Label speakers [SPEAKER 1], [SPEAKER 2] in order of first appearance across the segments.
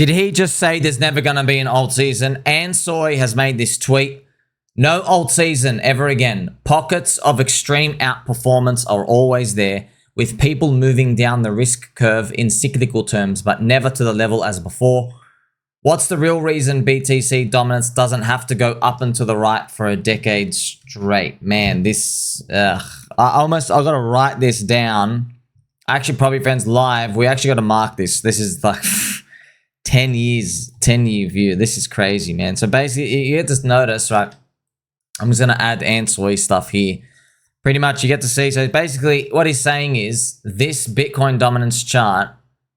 [SPEAKER 1] Did he just say there's never going to be an alt season? Ansoy has made this tweet. No alt season ever again. Pockets of extreme outperformance are always there, with people moving down the risk curve in cyclical terms, but never to the level as before. What's the real reason BTC dominance doesn't have to go up and to the right for a decade straight? Man, this... I got to write this down. Actually, probably friends live, we actually got to mark this. This is like 10 year view. This is crazy, man. So basically, you get to notice, right? I'm just going to add Ansoy stuff here. Pretty much you get to see. So basically what he's saying is this Bitcoin dominance chart,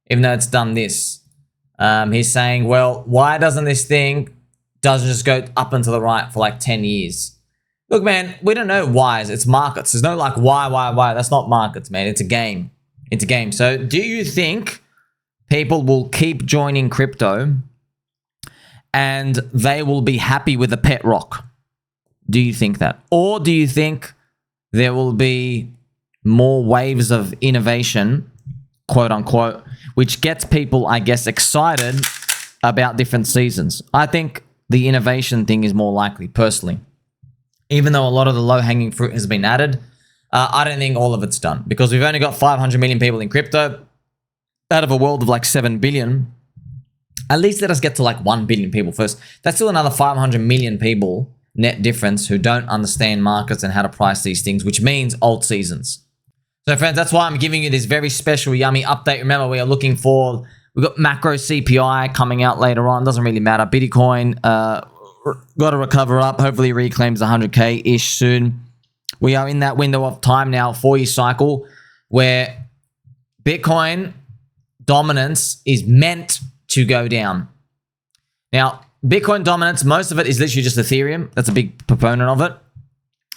[SPEAKER 1] even though it's done this, he's saying, well, why doesn't this thing just go up and to the right for like 10 years? Look, man, we don't know whys. It's markets. There's no like why. That's not markets, man. It's a game. It's a game. So do you think people will keep joining crypto and they will be happy with a pet rock? Do you think that? Or do you think there will be more waves of innovation, quote unquote, which gets people, I guess, excited about different seasons? I think the innovation thing is more likely, personally. Even though a lot of the low-hanging fruit has been added, I don't think all of it's done, because we've only got 500 million people in crypto out of a world of like 7 billion. At least let us get to like 1 billion people first. That's still another 500 million people net difference who don't understand markets and how to price these things, which means alt seasons. So friends, that's why I'm giving you this very special yummy update. Remember, we are looking for, we've got macro CPI coming out later on. Doesn't really matter. Bitcoin got to recover up. Hopefully reclaims 100K-ish soon. We are in that window of time now, 4-year cycle, where Bitcoin dominance is meant to go down. Now, Bitcoin dominance, most of it is literally just Ethereum. That's a big proponent of it.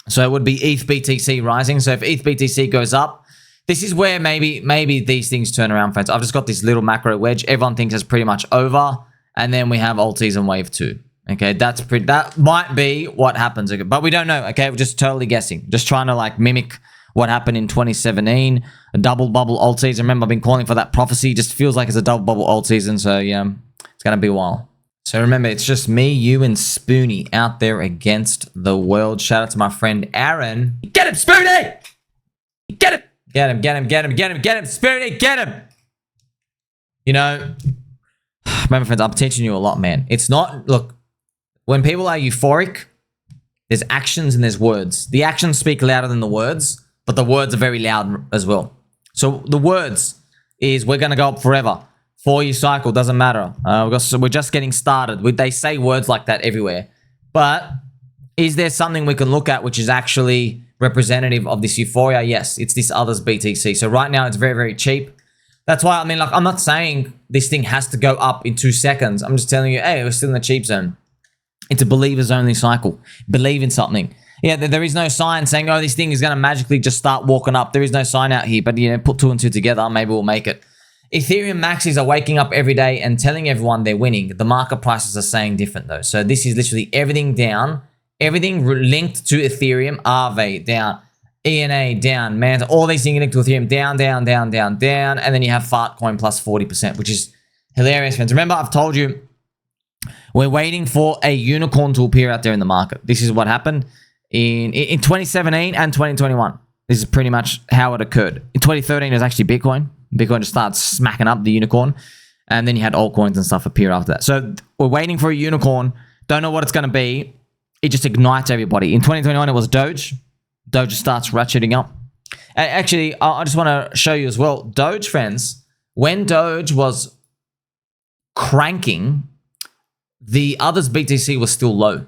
[SPEAKER 1] So it would be ETH BTC rising. So if ETH BTC goes up, this is where maybe these things turn around, friends. I've just got this little macro wedge. Everyone thinks it's pretty much over. And then we have Altseason wave 2. Okay, that might be what happens. Okay? But we don't know, okay? We're just totally guessing. Just trying to like mimic what happened in 2017. A double bubble Altseason. Remember, I've been calling for that prophecy. Just feels like it's a double bubble Altseason. So yeah, it's going to be a while. So remember, it's just me, you, and Spoonie out there against the world. Shout out to my friend Aaron. Get him, Spoonie! Get him! Get him, get him, get him, get him, get him, Spoonie, get him! You know, remember, friends, I'm teaching you a lot, man. It's not, look, when people are euphoric, there's actions and there's words. The actions speak louder than the words, but the words are very loud as well. So the words is we're going to go up forever. 4-year cycle, doesn't matter. We're just getting started. They say words like that everywhere. But is there something we can look at which is actually representative of this euphoria? Yes, it's this others BTC. So right now it's very, very cheap. That's why, I mean, like, I'm not saying this thing has to go up in 2 seconds. I'm just telling you, hey, we're still in the cheap zone. It's a believers only cycle. Believe in something. Yeah, there is no sign saying, oh, this thing is going to magically just start walking up. There is no sign out here. But, you know, put 2 and 2 together, maybe we'll make it. Ethereum maxis are waking up every day and telling everyone they're winning. The market prices are saying different though. So this is literally everything down. Everything linked to Ethereum. Aave down. ENA down. Man, all these things linked to Ethereum down, down, down, down, down. And then you have Fartcoin plus 40%, which is hilarious, friends. Remember, I've told you, we're waiting for a unicorn to appear out there in the market. This is what happened in 2017 and 2021. This is pretty much how it occurred. In 2013, it was actually Bitcoin. Bitcoin just started smacking up the unicorn. And then you had altcoins and stuff appear after that. So we're waiting for a unicorn. Don't know what it's going to be. It just ignites everybody. In 2021, it was Doge. Doge starts ratcheting up. Actually, I just want to show you as well. Doge, friends, when Doge was cranking, the others BTC was still low.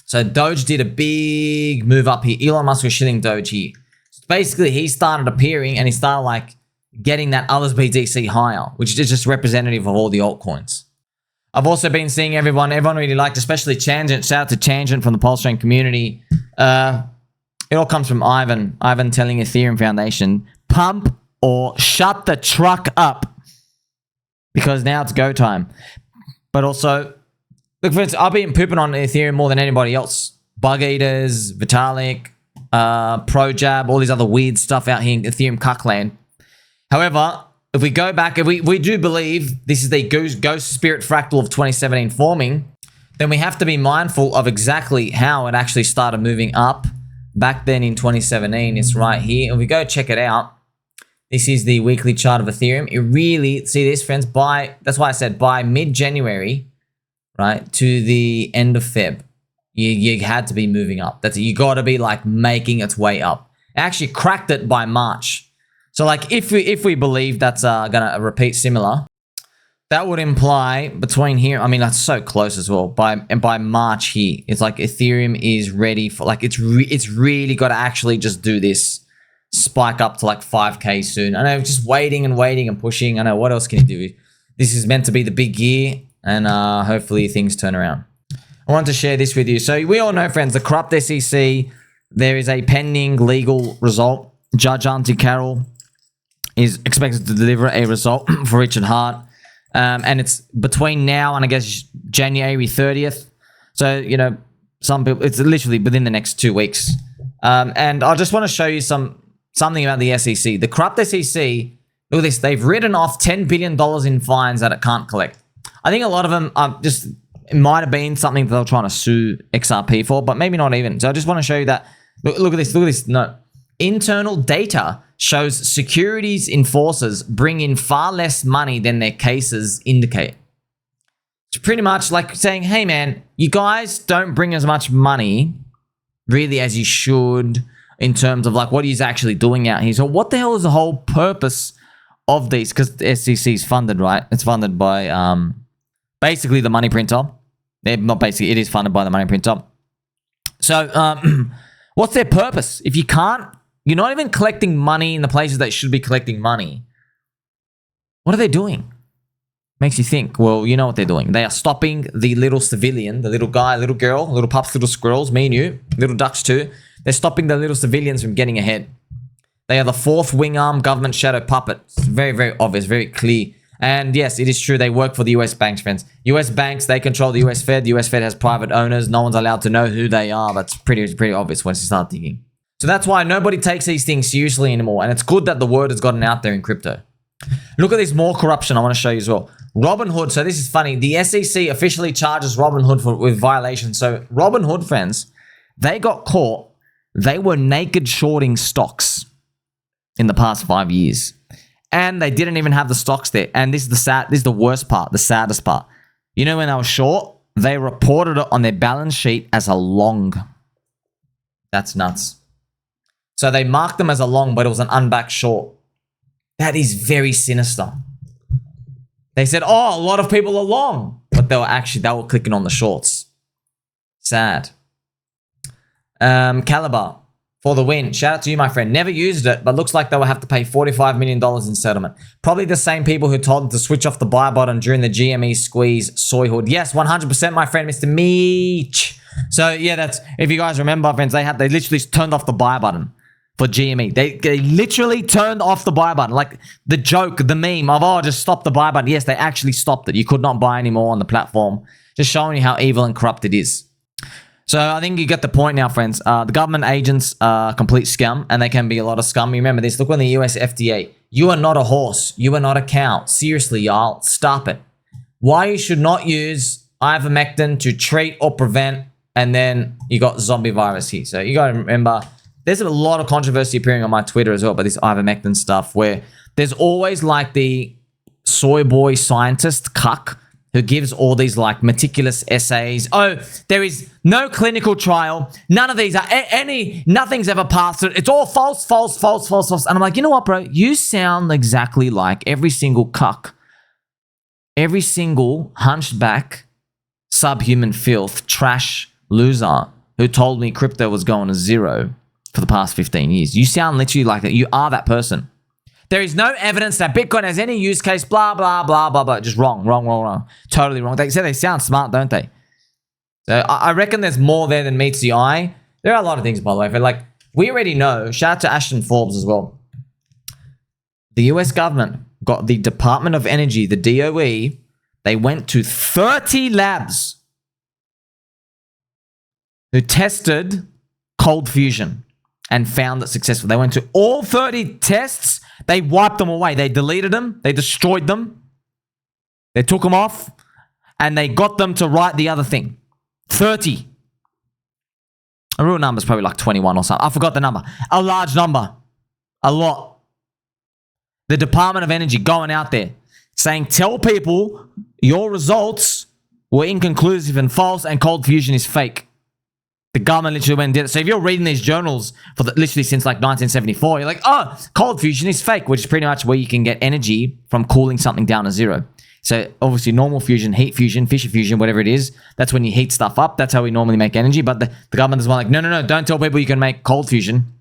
[SPEAKER 1] So Doge did a big move up here. Elon Musk was shilling Doge here. So basically, he started appearing and he started like getting that others BTC higher, which is just representative of all the altcoins. I've also been seeing everyone really liked, especially Tangent. Shout out to Tangent from the PulseChain community. It all comes from Ivan. Ivan telling Ethereum Foundation, pump or shut the truck up because now it's go time. But also, look, friends, I've been pooping on Ethereum more than anybody else. Bug Eaters, Vitalik, ProJab, all these other weird stuff out here in Ethereum cuckland. However, if we go back, if we do believe this is the ghost spirit fractal of 2017 forming, then we have to be mindful of exactly how it actually started moving up back then in 2017. It's right here. If we go check it out, this is the weekly chart of Ethereum. It really, see this, friends, that's why I said by mid-January, right, to the end of Feb, you had to be moving up. You got to be like making its way up. It actually cracked it by March. So like if we believe that's gonna repeat similar, that would imply between here, I mean that's so close as well. By March here, it's like Ethereum is ready for like it's really got to actually just do this spike up to like 5K soon. I know, just waiting and pushing. I know, what else can you do? This is meant to be the big year, and hopefully things turn around. I want to share this with you. So we all know, friends, the corrupt SEC. There is a pending legal result. Judge Auntie Carol is expected to deliver a result for Richard Hart. And it's between now and I guess January 30th. So, you know, some people, it's literally within the next 2 weeks. And I just want to show you something about the SEC. The corrupt SEC, look at this. They've written off $10 billion in fines that it can't collect. I think a lot of them are just, it might have been something that they're trying to sue XRP for, but maybe not even. So I just want to show you that. Look at this. No. Internal data shows securities enforcers bring in far less money than their cases indicate. It's pretty much like saying, hey man, you guys don't bring as much money really as you should in terms of like what he's actually doing out here. So what the hell is the whole purpose of these? Because the SEC is funded, right? It's funded by basically the money printer. Not basically, it is funded by the money printer. So what's their purpose? If you can't, you're not even collecting money in the places that should be collecting money. What are they doing? Makes you think, well, you know what they're doing. They are stopping the little civilian, the little guy, little girl, little pups, little squirrels, me and you, little ducks too. They're stopping the little civilians from getting ahead. They are the fourth wing arm government shadow puppet. It's very, very obvious, very clear. And yes, it is true. They work for the US banks, friends. US banks, they control the US Fed. The US Fed has private owners. No one's allowed to know who they are. That's pretty obvious once you start digging. So that's why nobody takes these things seriously anymore. And it's good that the word has gotten out there in crypto. Look at this more corruption I want to show you as well. Robinhood. So this is funny. The SEC officially charges Robinhood with violations. So Robinhood, friends, they got caught. They were naked shorting stocks in the past 5 years. And they didn't even have the stocks there. And this is the worst part, the saddest part. You know when they were short, they reported it on their balance sheet as a long. That's nuts. So they marked them as a long, but it was an unbacked short. That is very sinister. They said, oh, a lot of people are long, but they were clicking on the shorts. Sad. Caliber for the win. Shout out to you, my friend. Never used it, but looks like they will have to pay $45 million in settlement. Probably the same people who told them to switch off the buy button during the GME squeeze soy hood. Yes, 100%, my friend, Mr. Meech. So yeah, that's, if you guys remember, friends, they literally turned off the buy button for GME. They literally turned off the buy button. Like the joke, the meme of, oh, just stop the buy button. Yes, they actually stopped it. You could not buy anymore on the platform. Just showing you how evil and corrupt it is. So I think you get the point now, friends. The government agents are complete scum, and they can be a lot of scum. Remember this. Look on the US FDA. You are not a horse. You are not a cow. Seriously, y'all. Stop it. Why you should not use ivermectin to treat or prevent, and then you got zombie virus here. So you got to remember, there's a lot of controversy appearing on my Twitter as well about this ivermectin stuff, where there's always like the soy boy scientist cuck who gives all these like meticulous essays. Oh, there is no clinical trial. None of these are nothing's ever passed it. It's all false, false, false, false, false. And I'm like, you know what, bro? You sound exactly like every single cuck, every single hunchback, subhuman filth, trash loser who told me crypto was going to zero for the past 15 years. You sound literally like that. You are that person. There is no evidence that Bitcoin has any use case, blah, blah, blah, blah, blah. Just wrong. Totally wrong. They say they sound smart, don't they? So I reckon there's more there than meets the eye. There are a lot of things, by the way. But like, we already know, shout out to Ashton Forbes as well. The US government got the Department of Energy, the DOE, they went to 30 labs who tested cold fusion. and found it successful. They went to all 30 tests. They wiped them away. They deleted them. They destroyed them. They took them off, and they got them to write the other thing. 30. A real number is probably like 21 or something. I forgot the number. A large number. A lot. The Department of Energy going out there saying, tell people your results were inconclusive and false and cold fusion is fake. The government literally went and did it. So if you're reading these journals for literally since like 1974, you're like, oh, cold fusion is fake, which is pretty much where you can get energy from cooling something down to zero. So obviously normal fusion, heat fusion, fission fusion, whatever it is, that's when you heat stuff up. That's how we normally make energy. But the government is like, no, don't tell people you can make cold fusion.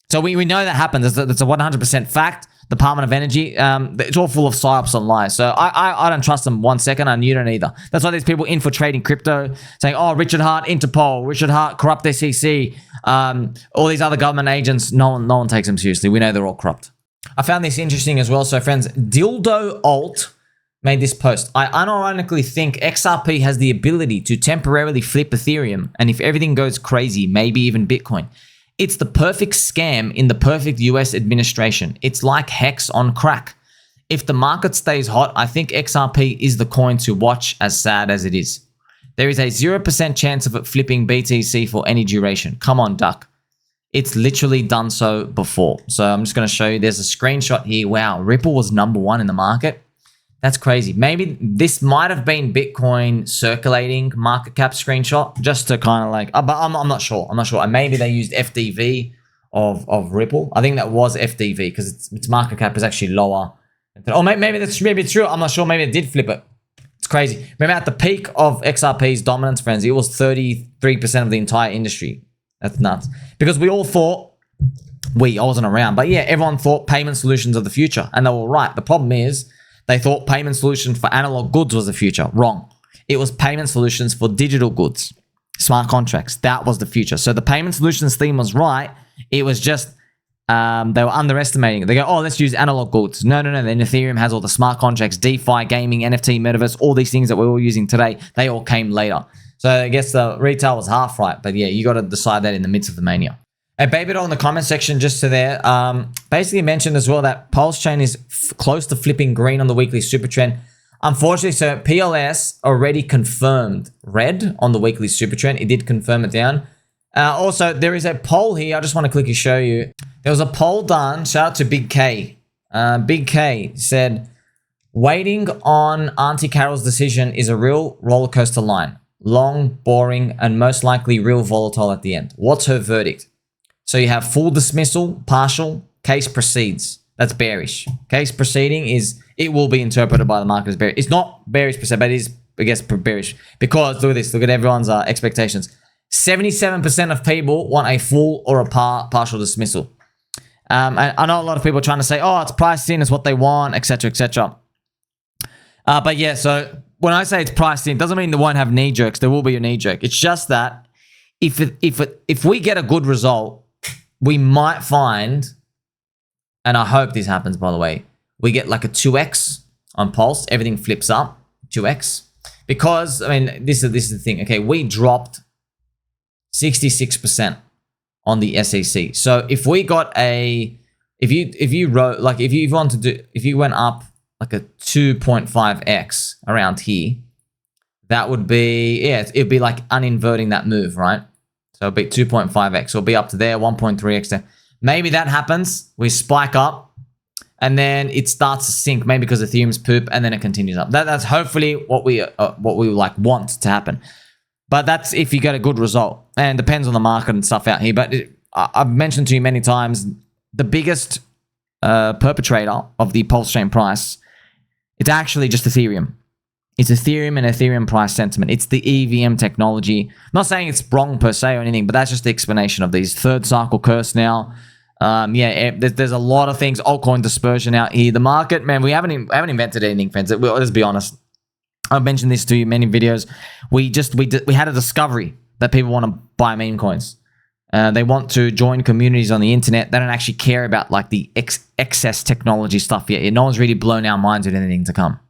[SPEAKER 1] So we know that happens. That's a 100% fact. Department of Energy, it's all full of psyops and lies. So I don't trust them 1 second, and you don't either. That's why there's people infiltrating crypto saying, oh, Richard Hart, Interpol, Richard Hart, corrupt SEC, all these other government agents. No one takes them seriously. We know they're all corrupt. I found this interesting as well. So friends, Dildo Alt made this post. I unironically think XRP has the ability to temporarily flip Ethereum, and if everything goes crazy, maybe even Bitcoin. It's the perfect scam in the perfect US administration. It's like Hex on crack. If the market stays hot, I think XRP is the coin to watch, as sad as it is. There is a 0% chance of it flipping BTC for any duration. Come on, duck. It's literally done so before. So I'm just going to show you. There's a screenshot here. Wow, Ripple was #1 in the market. That's crazy. Maybe this might have been Bitcoin circulating market cap screenshot just to kind of like, but I'm not sure. I'm not sure. And maybe they used FDV of Ripple. I think that was FDV because its market cap is actually lower. Or maybe it's true. I'm not sure. Maybe it did flip it. It's crazy. Remember at the peak of XRP's dominance, friends, it was 33% of the entire industry. That's nuts. Because we all thought, I wasn't around, but yeah, everyone thought payment solutions are the future. And they were right. The problem is, they thought payment solutions for analog goods was the future. Wrong. It was payment solutions for digital goods. Smart contracts. That was the future. So the payment solutions theme was right. It was just they were underestimating it. They go, oh, let's use analog goods. No. Then Ethereum has all the smart contracts, DeFi, gaming, NFT, metaverse, all these things that we're all using today. They all came later. So I guess the retail was half right. But yeah, you got to decide that in the midst of the mania. Hey, Babydoll in the comment section just to there, basically mentioned as well that PulseChain is close to flipping green on the weekly SuperTrend. Unfortunately, so PLS already confirmed red on the weekly SuperTrend. It did confirm it down. Also, there is a poll here. I just want to quickly show you. There was a poll done. Shout out to BigK. BigK said, waiting on Auntie Carol's decision is a real roller coaster line. Long, boring, and most likely real volatile at the end. What's her verdict? So you have full dismissal, partial, case proceeds. That's bearish. Case proceeding is, it will be interpreted by the market as bearish. It's not bearish per se, but it is, I guess, bearish. Because, look at this, look at everyone's expectations. 77% of people want a full or a partial dismissal. I know a lot of people are trying to say, oh, it's priced in, it's what they want, etc., etc. But yeah, so when I say it's priced in, it doesn't mean they won't have knee jerks. There will be a knee jerk. It's just that if we get a good result, we might find, and I hope this happens, by the way, we get like a 2x on Pulse. Everything flips up, 2x. Because, I mean, this is the thing. Okay, we dropped 66% on the SEC. So if we got if you went up like a 2.5x around here, that would be, yeah, it'd be like uninverting that move, right? So it'll be 2.5x. So it'll be up to there, 1.3x there. Maybe that happens. We spike up and then it starts to sink, maybe because Ethereum's poop, and then it continues up. That's hopefully what we like want to happen. But that's if you get a good result, and depends on the market and stuff out here. But I've mentioned to you many times, the biggest perpetrator of the PulseChain price, it's actually just Ethereum. It's Ethereum and Ethereum price sentiment. It's the EVM technology. I'm not saying it's wrong per se or anything, but that's just the explanation of these. Third cycle curse now. Yeah, there's a lot of things. Altcoin dispersion out here. The market, man, we haven't invented anything, friends. Let's be honest. I've mentioned this to you in many videos. We had a discovery that people want to buy meme coins. They want to join communities on the internet. They don't actually care about like the excess technology stuff yet. No one's really blown our minds with anything to come.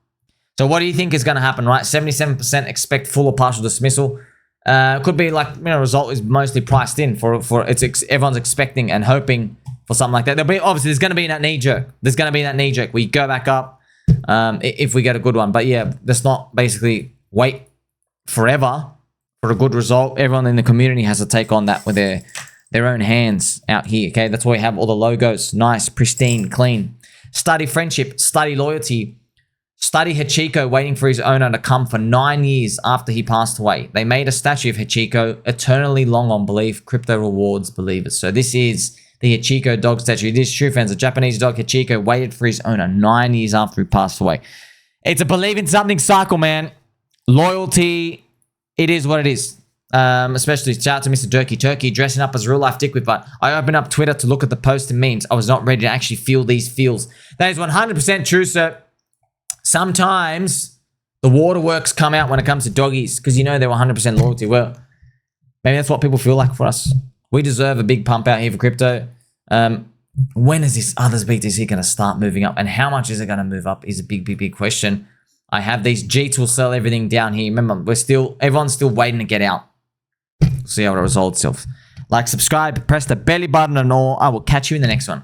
[SPEAKER 1] So what do you think is going to happen, right? 77% expect full or partial dismissal. Could be like, you know, result is mostly priced in for everyone's expecting and hoping for something like that. There'll be, obviously, there's going to be that knee jerk. There's going to be that knee jerk. We go back up if we get a good one. But yeah, let's not basically wait forever for a good result. Everyone in the community has to take on that with their own hands out here. Okay, that's why we have all the logos, nice, pristine, clean. Study friendship, study loyalty. Study Hachiko waiting for his owner to come for 9 years after he passed away. They made a statue of Hachiko, eternally long on belief. Crypto rewards believers. So this is the Hachiko dog statue. This is true, fans. A Japanese dog, Hachiko, waited for his owner 9 years after he passed away. It's a believe in something cycle, man. Loyalty, it is what it is. Especially shout out to Mr. Durkee Turkey dressing up as real life dickwit. But I opened up Twitter to look at the posts and memes. I was not ready to actually feel these feels. That is 100% true, sir. Sometimes the waterworks come out when it comes to doggies because you know they're 100% loyalty. Well, maybe that's what people feel like for us. We deserve a big pump out here for crypto. When is this others BTC going to start moving up? And how much is it going to move up is a big question. I have these Jeets will sell everything down here. Remember, everyone's still waiting to get out. See how it resolves itself. Like, subscribe, press the belly button and all. I will catch you in the next one.